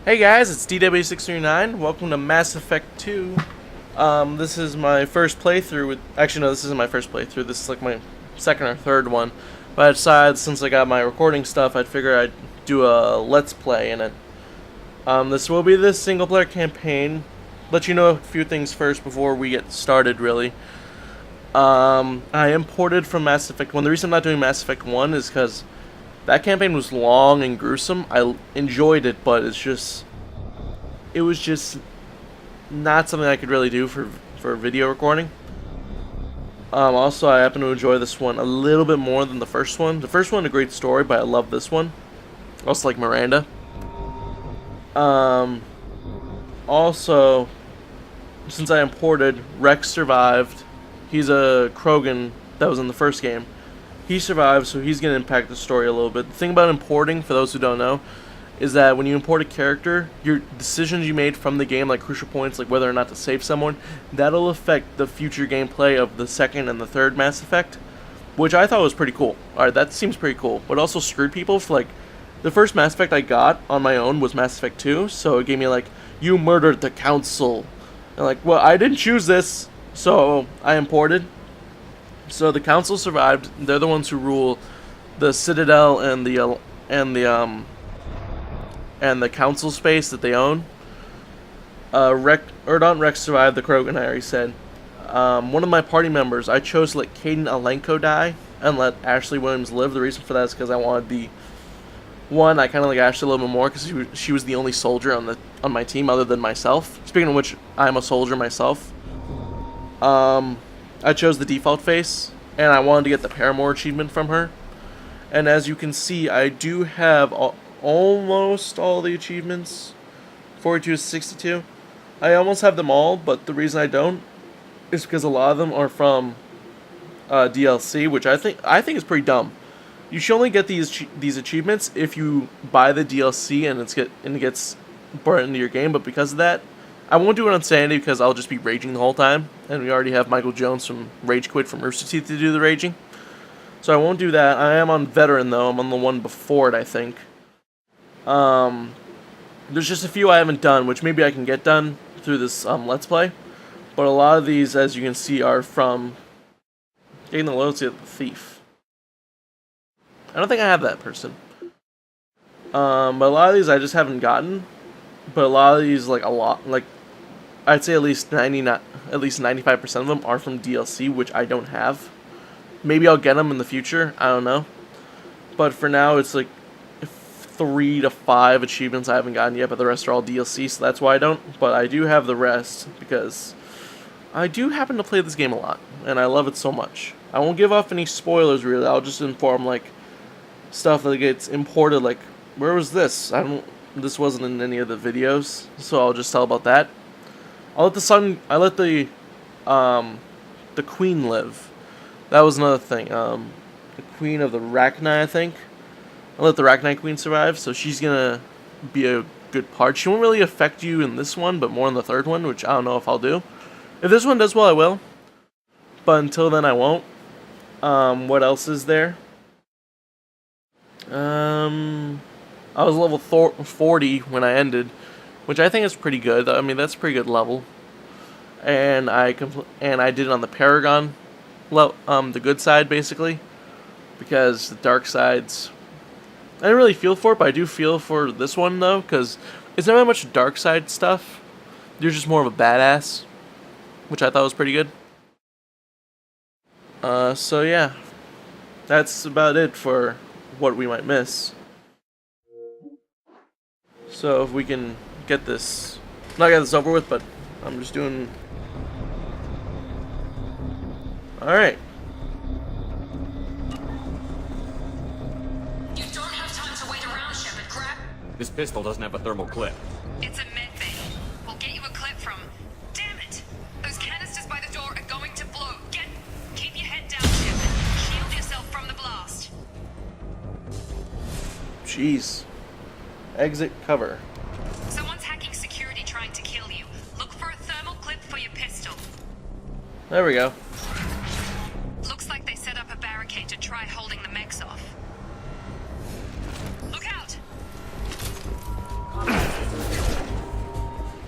Hey guys, it's DW639. Welcome to Mass Effect 2. This is my first playthrough with... Actually, no, this isn't my first playthrough. This is like my second or third one. But I decided, since I got my recording stuff, I'd figure I'd do a Let's Play in it. This will be the single-player campaign. Let you know a few things first before we get started, really. I imported from Mass Effect 1. The reason I'm not doing Mass Effect 1 is because that campaign was long and gruesome. I enjoyed it, but it was just not something I could really do for video recording. Also, I happen to enjoy this one a little bit more than the first one. The first one, a great story, but I love this one. I also like Miranda. Also, since I imported, Rex survived. He's a Krogan that was in the first game. He survived, so he's going to impact the story a little bit. The thing about importing, for those who don't know, is that when you import a character, your decisions you made from the game, like crucial points, like whether or not to save someone, that'll affect the future gameplay of the second and the third Mass Effect, which I thought was pretty cool. Alright, that seems pretty cool, but also screwed people. For like, the first Mass Effect I got on my own was Mass Effect 2, so it gave me like, you murdered the Council. And like, well, I didn't choose this, so I imported. So the Council survived. They're the ones who rule the Citadel and the Council space that they own. Rex survived the Krogan, I already said. One of my party members, I chose to let Caden Alenko die and let Ashley Williams live. The reason for that is because I wanted I kind of like Ashley a little bit more because she was the only soldier on my team other than myself. Speaking of which, I'm a soldier myself. I chose the default face, and I wanted to get the Paramore achievement from her. And as you can see, I do have almost all the achievements. 42 to 62. I almost have them all, but the reason I don't is because a lot of them are from DLC, which I think is pretty dumb. You should only get these achievements if you buy the DLC and it gets brought into your game. But because of that, I won't do it on Sandy because I'll just be raging the whole time, and we already have Michael Jones from Rage Quit from Rooster Teeth to do the raging. So I won't do that. I am on Veteran though. I'm on the one before it, I think. There's just a few I haven't done, which maybe I can get done through this Let's Play. But a lot of these, as you can see, are from getting the loyalty of the thief. I don't think I have that person. But a lot of these I just haven't gotten. But a lot of these, like I'd say at least 95% of them are from DLC, which I don't have. Maybe I'll get them in the future. I don't know. But for now, it's like 3 to 5 achievements I haven't gotten yet, but the rest are all DLC, so that's why I don't. But I do have the rest because I do happen to play this game a lot, and I love it so much. I won't give off any spoilers, really. I'll just inform, like, stuff that gets imported, like, where was this? This wasn't in any of the videos, so I'll just tell about that. I let the Queen live. That was another thing. The Queen of the Rachni, I think. I let the Rachni Queen survive, so she's gonna be a good part. She won't really affect you in this one, but more in the third one, which I don't know if I'll do. If this one does well, I will. But until then, I won't. What else is there? I was level 40 when I ended, which I think is pretty good. I mean, that's a pretty good level. And I did it on the Paragon, the good side, basically, because the dark sides, I didn't really feel for it, but I do feel for this one, though, because it's not that much dark side stuff. You're just more of a badass, which I thought was pretty good. So yeah, that's about it for what we might miss. So if we can not get this over with, but I'm just doing... Alright. You don't have time to wait around, Shepard. Grab... This pistol doesn't have a thermal clip. It's a med bay. We'll get you a clip from... Damn it! Those canisters by the door are going to blow. Keep your head down, Shepard. Shield yourself from the blast. Jeez. Exit cover. Someone's hacking security trying to kill you. Look for a thermal clip for your pistol. There we go. Looks like they set up a barricade to try holding the mechs off. Look out!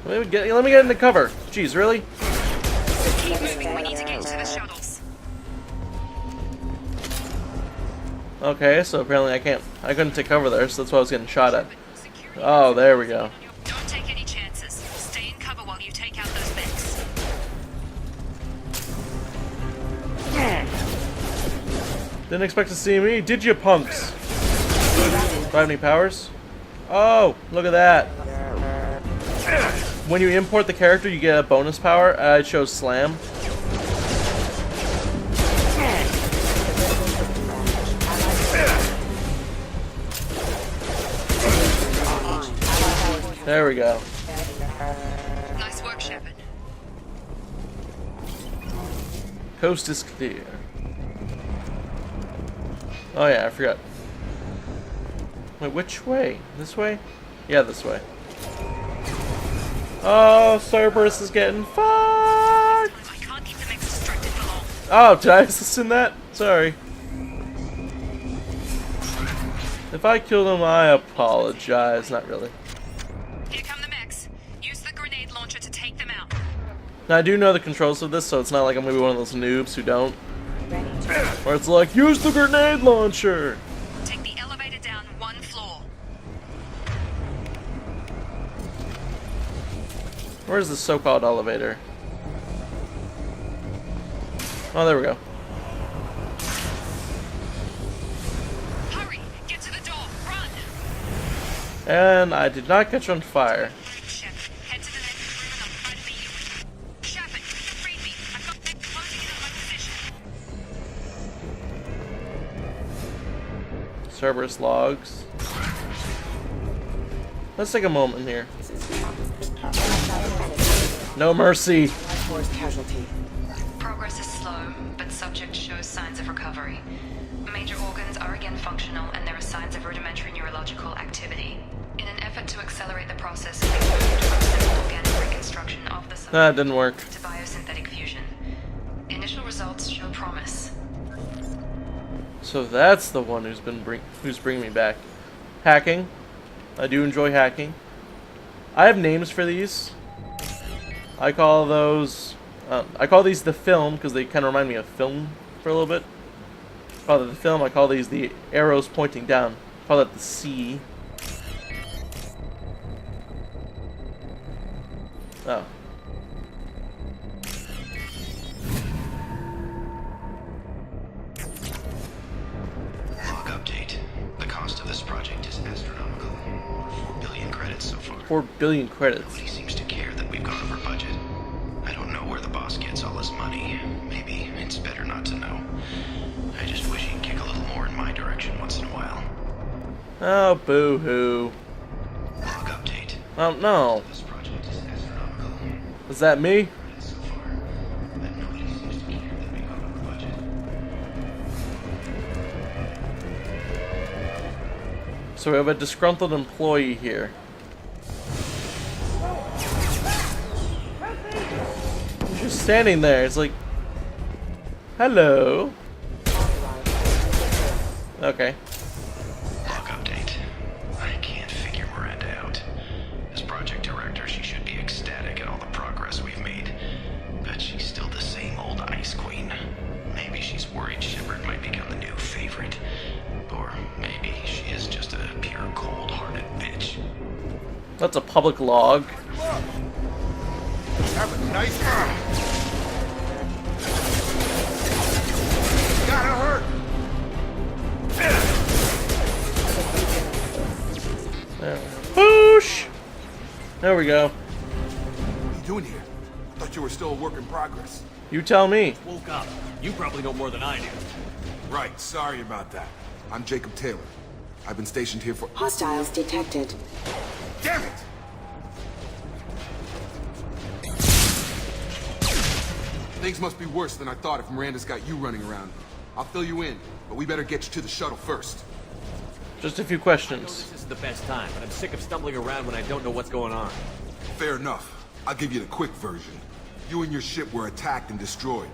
Let me get into cover. Jeez, really? Keep moving. We need to get to the shuttles. Okay, so apparently I couldn't take cover there, so that's why I was getting shot at. Oh, there we go. Don't take any chances. Stay in cover while you take out those mechs. Didn't expect to see me, did you, punks? Do I have any powers? Oh, look at that. When you import the character, you get a bonus power. I chose Slam. There we go. Nice work, Shepard. Coast is clear. Oh yeah, I forgot. Wait, which way? This way? Yeah, this way. Oh, Cerberus is getting fucked! I can't keep the mechs distracted for long. Oh, did I assist in that? Sorry. If I killed him, I apologize. Not really. Here come the mechs. Use the grenade launcher to take them out. Now, I do know the controls of this, so it's not like I'm gonna be one of those noobs who don't. Where it's like, use the grenade launcher! Take the elevator down one floor. Where's the so-called elevator? Oh, there we go. Hurry! Get to the door! Run! And I did not catch on fire. Shepard, head to the next room and I'll try to meet you. Shepard, read me. I've got mechs closing in on my position. Cerberus logs. Let's take a moment here. No mercy. Force casualty. Progress is slow, but subject shows signs of recovery. Major organs are again functional, and there are signs of rudimentary neurological activity. In an effort to accelerate the process, we moved from simple organic reconstruction of the That subject didn't work. to biosynthetic fusion. Initial results show promise. So that's the one who's bringing me back. Hacking. I do enjoy hacking. I have names for these. I call those. I call these the film because they kind of remind me of film for a little bit. I call it the film. I call these the arrows pointing down. I call that the C. Oh. Log update. The cost of this project is astronomical. 4 billion credits so far. 4 billion credits. Nobody seems to care that we've gone over budget. I don't know where the boss gets all his money. Maybe it's better not to know. I just wish he'd kick a little more in my direction once in a while. Oh, boo-hoo. Log update. Oh, no. This project is astronomical. Is that me? Credits so far. But nobody seems to care that we've gone over budget. So we have a disgruntled employee here. He's just standing there. It's like, hello. Okay. Log update. I can't figure Miranda out. As project director, she should be ecstatic at all the progress we've made. But she's still the same old ice queen. Maybe she's worried Shepard might become the new favorite. Or maybe she is just a pure cold-hearted bitch. That's a public log. Have a nice time. Gotta hurt. There. Whoosh! There we go. What are you doing here? I thought you were still a work in progress. You tell me. Woke up. You probably know more than I do. Right, sorry about that. I'm Jacob Taylor. I've been stationed here for... Hostiles detected. Damn it! Things must be worse than I thought if Miranda's got you running around. I'll fill you in, but we better get you to the shuttle first. Just a few I know questions. this isn't the best time, but I'm sick of stumbling around when I don't know what's going on. Fair enough. I'll give you the quick version. You and your ship were attacked and destroyed.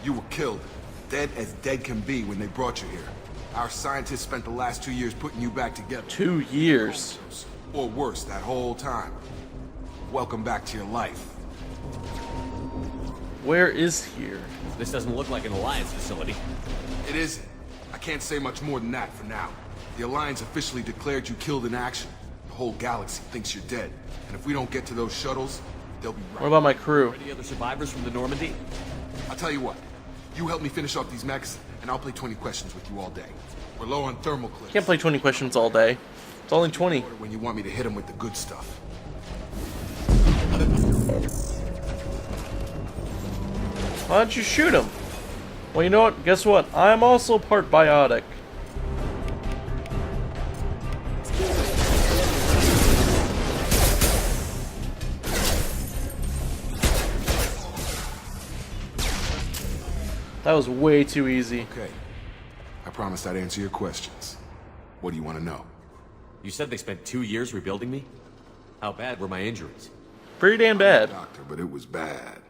You were killed. Dead as dead can be when they brought you here. Our scientists spent the last 2 years putting you back together. 2 years. Or worse, that whole time. welcome back to your life. Where is here? This doesn't look like an Alliance facility. It isn't. I can't say much more than that for now. The Alliance officially declared you killed in action. The whole galaxy thinks you're dead. And if we don't get to those shuttles, they'll be What right. about my crew? Any other survivors from the Normandy? I'll tell you what. You help me finish off these mechs, and I'll play 20 questions with you all day. We're low on thermal clips. Can't play 20 questions all day. It's only 20. When you want me to hit them with the good stuff. Why don't you shoot him? Well, you know what? Guess what? I'm also part biotic. That was way too easy. Okay. I promised I'd answer your questions. What do you want to know? You said they spent 2 years rebuilding me? How bad were my injuries? Pretty damn bad. Doctor, but it was bad.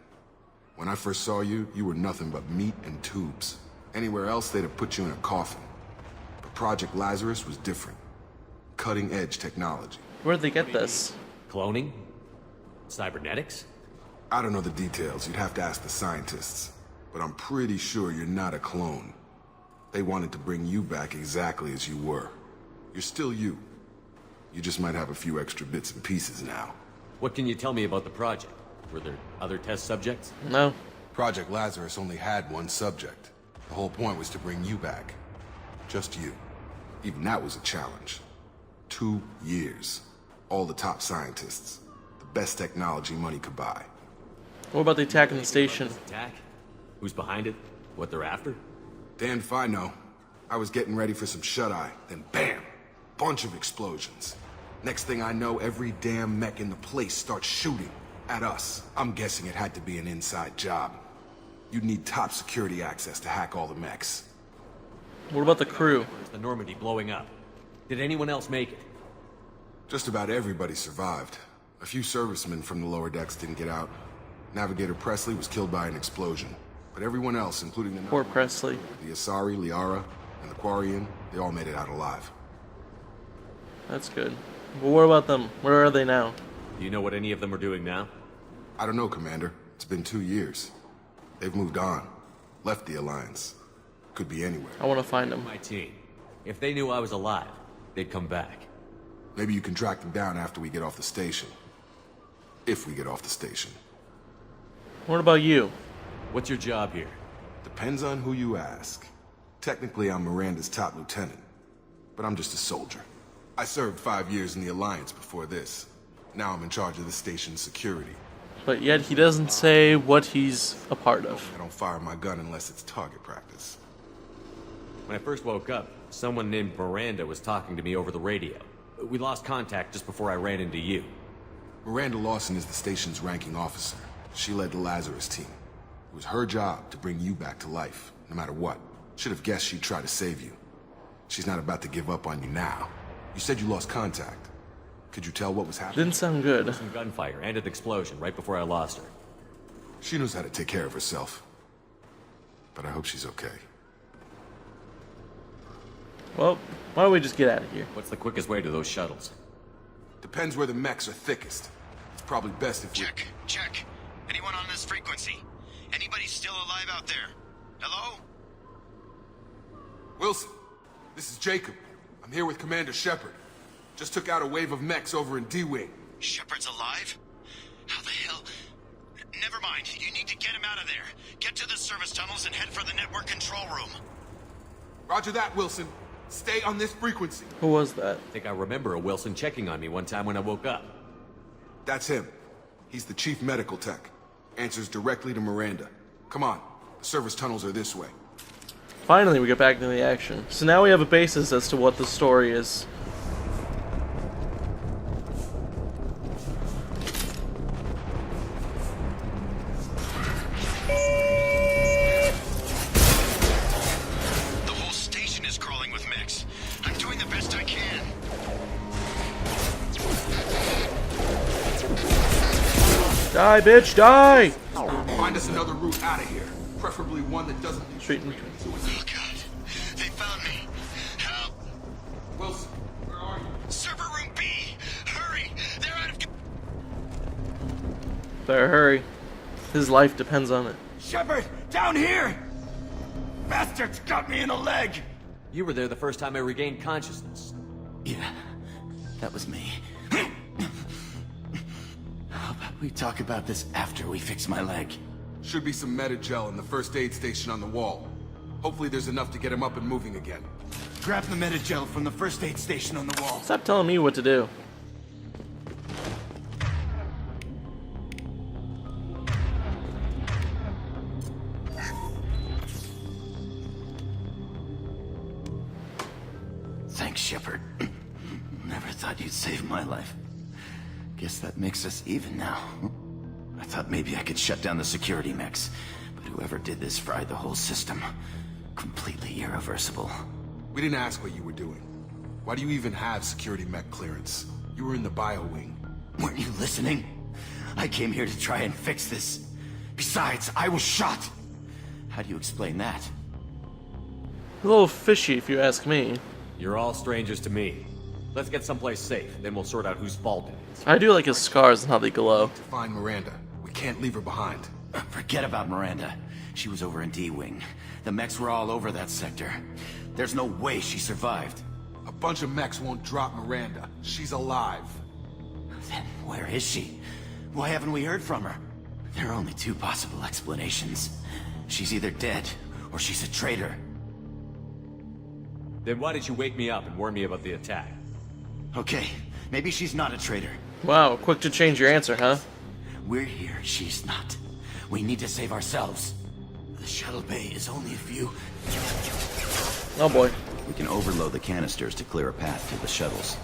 When I first saw you, you were nothing but meat and tubes. Anywhere else, they'd have put you in a coffin. But Project Lazurus was different. Cutting-edge technology. Where'd they get this? Cloning? Cybernetics? I don't know the details. You'd have to ask the scientists. But I'm pretty sure you're not a clone. They wanted to bring you back exactly as you were. You're still you. You just might have a few extra bits and pieces now. What can you tell me about the project? Were there other test subjects? No. Project Lazurus only had one subject. The whole point was to bring you back. Just you. Even that was a challenge. 2 years. All the top scientists. The best technology money could buy. What about the attack on the station? Attack? Who's behind it? What they're after? Damned if I know. I was getting ready for some shut-eye, then bam! Bunch of explosions. Next thing I know, every damn mech in the place starts shooting at us. I'm guessing it had to be an inside job. You'd need top security access to hack all the mechs. What about the crew? The Normandy blowing up. Did anyone else make it? Just about everybody survived. A few servicemen from the lower decks didn't get out. Navigator Presley was killed by an explosion. But everyone else, including the Poor Presley. the Asari, Liara, and the Quarian, they all made it out alive. That's good. But what about them? Where are they now? Do you know what any of them are doing now? I don't know, Commander. It's been 2 years. They've moved on. Left the Alliance. Could be anywhere. I want to find them. My team. If they knew I was alive, they'd come back. Maybe you can track them down after we get off the station. If we get off the station. What about you? What's your job here? Depends on who you ask. Technically, I'm Miranda's top lieutenant. But I'm just a soldier. I served 5 years in the Alliance before this. Now I'm in charge of the station's security. But yet he doesn't say what he's a part of. I don't fire my gun unless it's target practice. When I first woke up, someone named Miranda was talking to me over the radio. We lost contact just before I ran into you. Miranda Lawson is the station's ranking officer. She led the Lazurus team. It was her job to bring you back to life, no matter what. Should have guessed she'd try to save you. She's not about to give up on you now. You said you lost contact. Could you tell what was happening? Didn't sound good. Some gunfire and an explosion right before I lost her. She knows how to take care of herself. But I hope she's okay. Well, why don't we just get out of here? What's the quickest way to those shuttles? Depends where the mechs are thickest. It's probably best if we... Check. Anyone on this frequency? Anybody still alive out there? Hello? Wilson, this is Jacob. I'm here with Commander Shepard. Just took out a wave of mechs over in D-Wing. Shepard's alive? How the hell? Never mind. You need to get him out of there. Get to the service tunnels and head for the network control room. Roger that, Wilson. Stay on this frequency. Who was that? I think I remember a Wilson checking on me one time when I woke up. That's him. He's the chief medical tech. Answers directly to Miranda. Come on. The service tunnels are this way. Finally, we get back into the action. So now we have a basis as to what the story is. The whole station is crawling with mechs. I'm doing the best I can. Die, bitch, die! Find us another route out of here. Preferably one that doesn't lead Straight in. Oh, God. They found me. Help! Wilson, where are you? Server room B! Hurry! They're out of... Better hurry. His life depends on it. Shepard, down here! Bastards got me in the leg! You were there the first time I regained consciousness. Yeah, that was me. How about we talk about this after we fix my leg? Should be some meta-gel in the first aid station on the wall. Hopefully there's enough to get him up and moving again. Grab the meta-gel from the first aid station on the wall. Stop telling me what to do. Thanks, Shepard. Never thought you'd save my life. Guess that makes us even now. I thought maybe I could shut down the security mechs, but whoever did this fried the whole system. Completely irreversible. We didn't ask what you were doing. Why do you even have security mech clearance? You were in the bio wing. Weren't you listening? I came here to try and fix this. Besides, I was shot. How do you explain that? A little fishy, if you ask me. You're all strangers to me. Let's get someplace safe, then we'll sort out whose fault it is. I do like his scars and how they glow. To find Miranda. We can't leave her behind. Forget about Miranda. She was over in D-Wing. The mechs were all over that sector. There's no way she survived. A bunch of mechs won't drop Miranda. She's alive. Then where is she? Why haven't we heard from her? There are only two possible explanations. She's either dead, or she's a traitor. Then why did you wake me up and warn me about the attack? Okay, maybe she's not a traitor. Wow, quick to change your answer, huh? We're here, she's not. We need to save ourselves. The shuttle bay is only a few... Oh boy. We can overload the canisters to clear a path to the shuttles.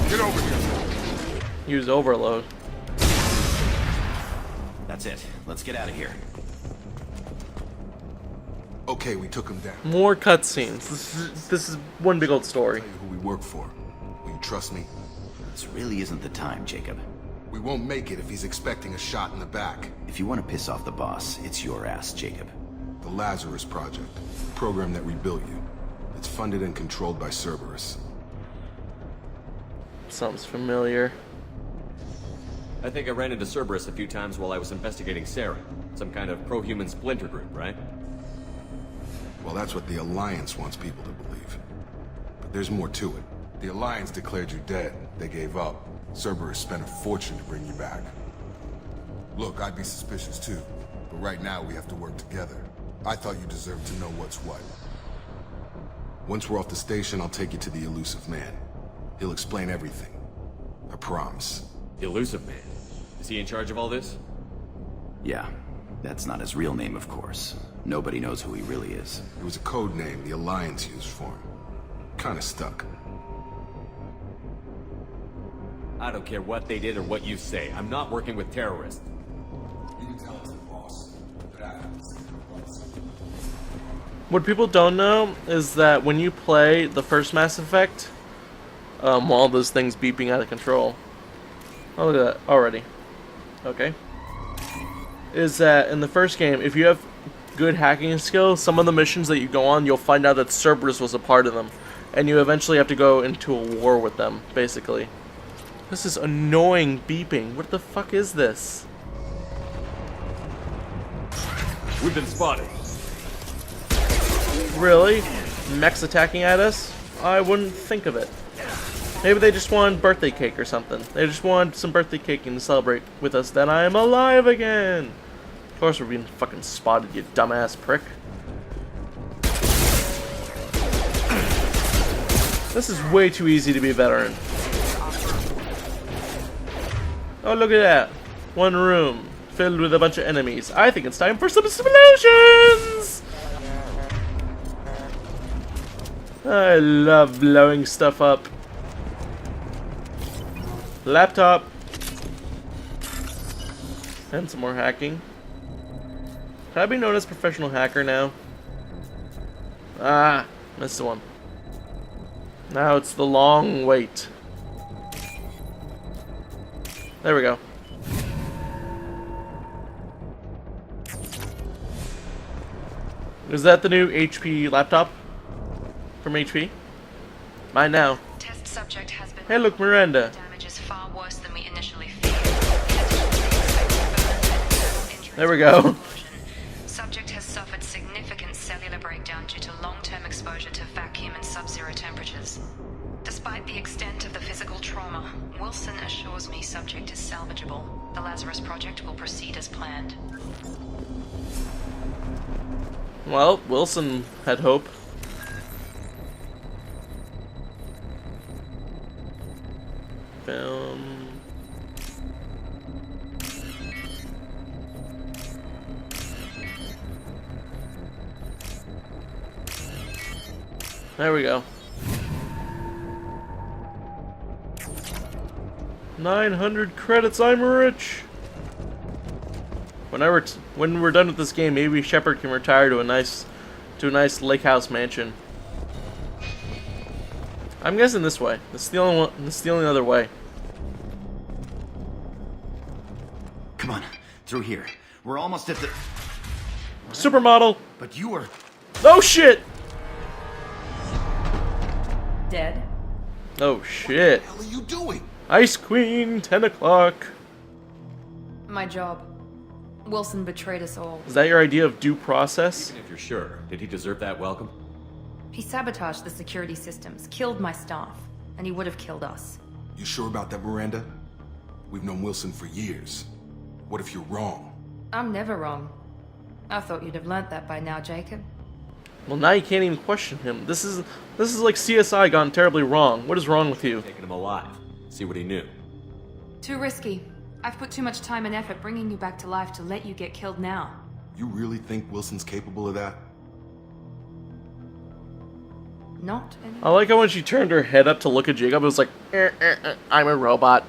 Get over here. Use overload. That's it. Let's get out of here. Okay, we took him down. More cutscenes. This is one big old story. Tell you who we work for. Will you trust me? This really isn't the time, Jacob. We won't make it if he's expecting a shot in the back. If you want to piss off the boss, it's your ass, Jacob. The Lazurus Project. The program that rebuilt you. It's funded and controlled by Cerberus. Sounds familiar. I think I ran into Cerberus a few times while I was investigating Sarah. Some kind of pro-human splinter group, right? Well, that's what the Alliance wants people to believe. But there's more to it. The Alliance declared you dead. They gave up. Cerberus spent a fortune to bring you back. Look, I'd be suspicious too. But right now we have to work together. I thought you deserved to know what's what. Once we're off the station, I'll take you to the Elusive Man. He'll explain everything. I promise. The Elusive Man. Is he in charge of all this? Yeah, that's not his real name, of course. Nobody knows who he really is. It was a code name the Alliance used for him. Kinda stuck. I don't care what they did or what you say. I'm not working with terrorists. You can tell it's the boss. What people don't know is that when you play the first Mass Effect, while those things beeping out of control. Oh, look at that already. Okay. Is that in the first game, if you have good hacking skills, some of the missions that you go on, you'll find out that Cerberus was a part of them, and you eventually have to go into a war with them, basically. This is annoying beeping. What the fuck is this? We've been spotted. Really? Mechs attacking at us? I wouldn't think of it. Maybe they just wanted birthday cake or something. They just wanted some birthday cake and to celebrate with us that I am alive again. Of course we're being fucking spotted, you dumbass prick. This is way too easy to be a veteran. Oh, look at that. One room filled with a bunch of enemies. I think it's time for some explosions! I love blowing stuff up. Laptop. And some more hacking. Can I be known as professional hacker now? Ah, missed one. Now it's the long wait. There we go. Is that the new HP laptop? From HP? Mine now. Test subject has been. Hey, look, Miranda. Damage is far worse than we initially feared. There we go. Subject has suffered significant cellular breakdown due to long-term exposure to vacuum and sub-zero temperatures. Despite the extent of the physical trauma, Wilson assures me subject is salvageable. The Lazurus project will proceed as planned. Well, Wilson had hope. There we go. 900 credits, I'm rich! When we're done with this game, maybe Shepard can retire to a nice lake house mansion. I'm guessing this way. This is the only one. This is the only other way. Come on, through here. We're almost at the... Supermodel! But you were... Oh shit! Dead? Oh shit. What the hell are you doing? Ice Queen, 10 o'clock. My job. Wilson betrayed us all. Is that your idea of due process? Even if you're sure, did he deserve that welcome? He sabotaged the security systems, killed my staff, and he would have killed us. You sure about that, Miranda? We've known Wilson for years. What if you're wrong? I'm never wrong. I thought you'd have learnt that by now, Jacob. Well, now you can't even question him. This is like CSI gone terribly wrong. What is wrong with you? Taking him alive. See what he knew. Too risky. I've put too much time and effort bringing you back to life to let you get killed now. You really think Wilson's capable of that? Not any... I like how when she turned her head up to look at Jacob, it was like, I'm a robot.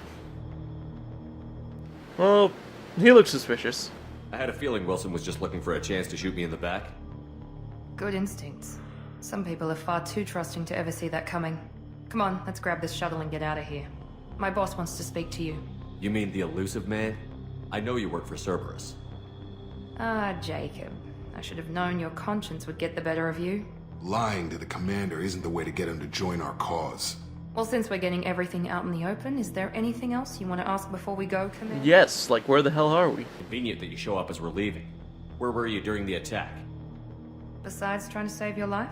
Well, he looks suspicious. I had a feeling Wilson was just looking for a chance to shoot me in the back. Good instincts. Some people are far too trusting to ever see that coming. Come on, let's grab this shuttle and get out of here. My boss wants to speak to you. You mean the elusive man? I know you work for Cerberus. Ah, Jacob. I should have known your conscience would get the better of you. Lying to the commander isn't the way to get him to join our cause. Well, since we're getting everything out in the open, is there anything else you want to ask before we go, Commander? Yes, like where the hell are we? Convenient that you show up as we're leaving. Where were you during the attack? Besides trying to save your life?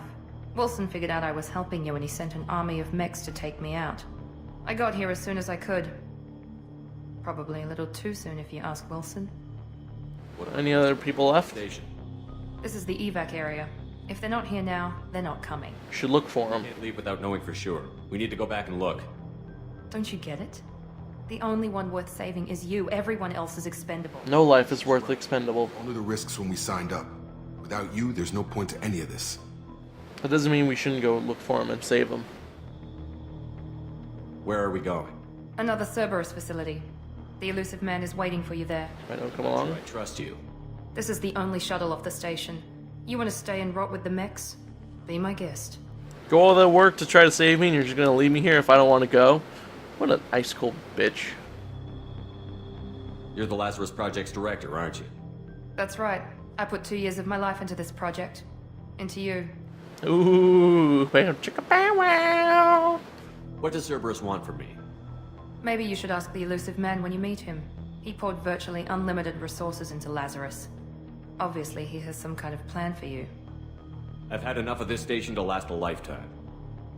Wilson figured out I was helping you and he sent an army of mechs to take me out. I got here as soon as I could. Probably a little too soon if you ask Wilson. Any other people left? Station. This is the evac area. If they're not here now, they're not coming. Should look for them. Can't leave without knowing for sure. We need to go back and look. Don't you get it? The only one worth saving is you. Everyone else is expendable. No life is worth expendable. Only the risks when we signed up. Without you, there's no point to any of this. That doesn't mean we shouldn't go look for him and save him. Where are we going? Another Cerberus facility. The elusive man is waiting for you there. I don't come along. I trust you. This is the only shuttle off the station. You want to stay and rot with the mechs? Be my guest. Go all that work to try to save me and you're just gonna leave me here if I don't want to go? What an ice cold bitch. You're the Lazurus Project's director, aren't you? That's right. I put 2 years of my life into this project. Into you. Ooh, bam, chicka, bow, wow. What does Cerberus want from me? Maybe you should ask the elusive man when you meet him. He poured virtually unlimited resources into Lazurus. Obviously, he has some kind of plan for you. I've had enough of this station to last a lifetime.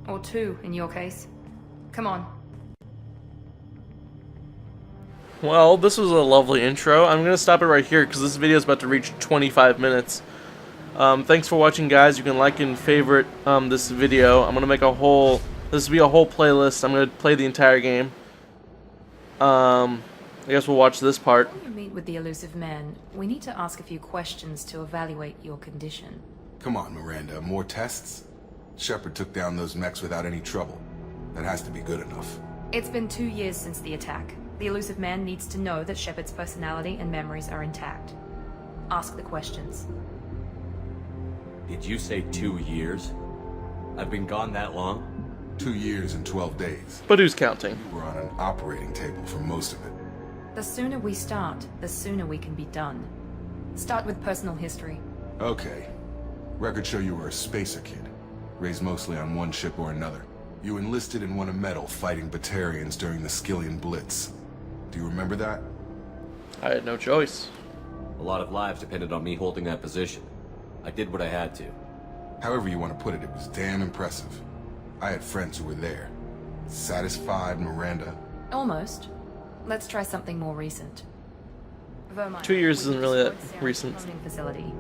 Or 2, in your case. Come on. Well, this was a lovely intro. I'm going to stop it right here because this video is about to reach 25 minutes. Thanks for watching, guys. You can like and favorite this video. I'm going to make a whole... This will be a whole playlist. I'm going to play the entire game. I guess we'll watch this part. When you meet with the elusive man, we need to ask a few questions to evaluate your condition. Come on, Miranda. More tests? Shepard took down those mechs without any trouble. That has to be good enough. It's been 2 years since the attack. The elusive man needs to know that Shepard's personality and memories are intact. Ask the questions. Did you say 2 years? I've been gone that long? 2 years and 12 days. But who's counting? We're on an operating table for most of it. The sooner we start, the sooner we can be done. Start with personal history. Okay. Records show you were a spacer kid. Raised mostly on one ship or another. You enlisted and won a medal fighting Batarians during the Skillian Blitz. Do you remember that? I had no choice. A lot of lives depended on me holding that position. I did what I had to. However you want to put it, it was damn impressive. I had friends who were there. Satisfied, Miranda? Almost. Let's try something more recent. Vermeer, 2 years when isn't you really that destroyed Sarah's recent. cloning facility,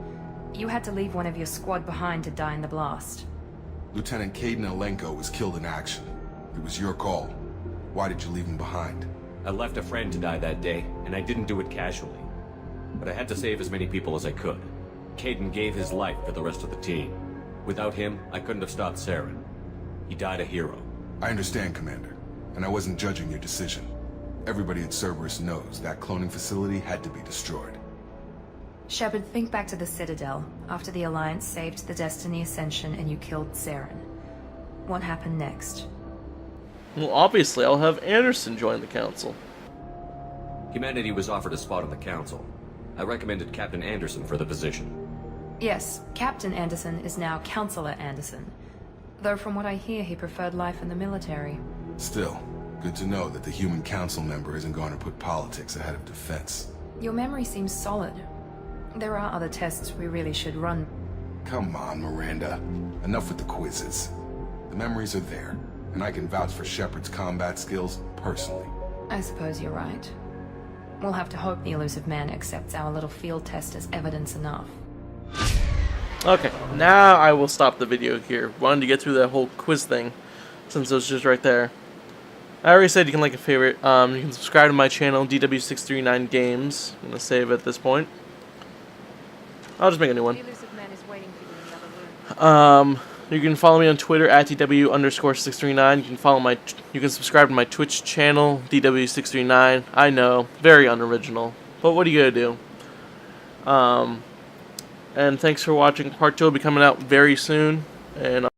you had to leave one of your squad behind to die in the blast. Lieutenant Caden Alenko was killed in action. It was your call. Why did you leave him behind? I left a friend to die that day, and I didn't do it casually. But I had to save as many people as I could. Caden gave his life for the rest of the team. Without him, I couldn't have stopped Saren. He died a hero. I understand, Commander, and I wasn't judging your decision. Everybody at Cerberus knows that cloning facility had to be destroyed. Shepard, think back to the Citadel, after the Alliance saved the Destiny Ascension and you killed Saren. What happened next? Well, obviously, I'll have Anderson join the council. Humanity was offered a spot on the council. I recommended Captain Anderson for the position. Yes, Captain Anderson is now Counselor Anderson. Though from what I hear, he preferred life in the military. Still, good to know that the human council member isn't going to put politics ahead of defense. Your memory seems solid. There are other tests we really should run. Come on, Miranda. Enough with the quizzes. The memories are there, and I can vouch for Shepard's combat skills personally. I suppose you're right. We'll have to hope the Elusive Man accepts our little field test as evidence enough. Okay, now I will stop the video here. Wanted to get through that whole quiz thing, since it was just right there. I already said you can like a favorite. You can subscribe to my channel, DW639 Games. I'm gonna save at this point. I'll just make a new one. The Elusive Man is waiting for you in the other room. You can follow me on Twitter at DW_639. You can subscribe to my Twitch channel, DW639. I know, very unoriginal, but what are you gonna do? And thanks for watching. Part 2 will be coming out very soon, and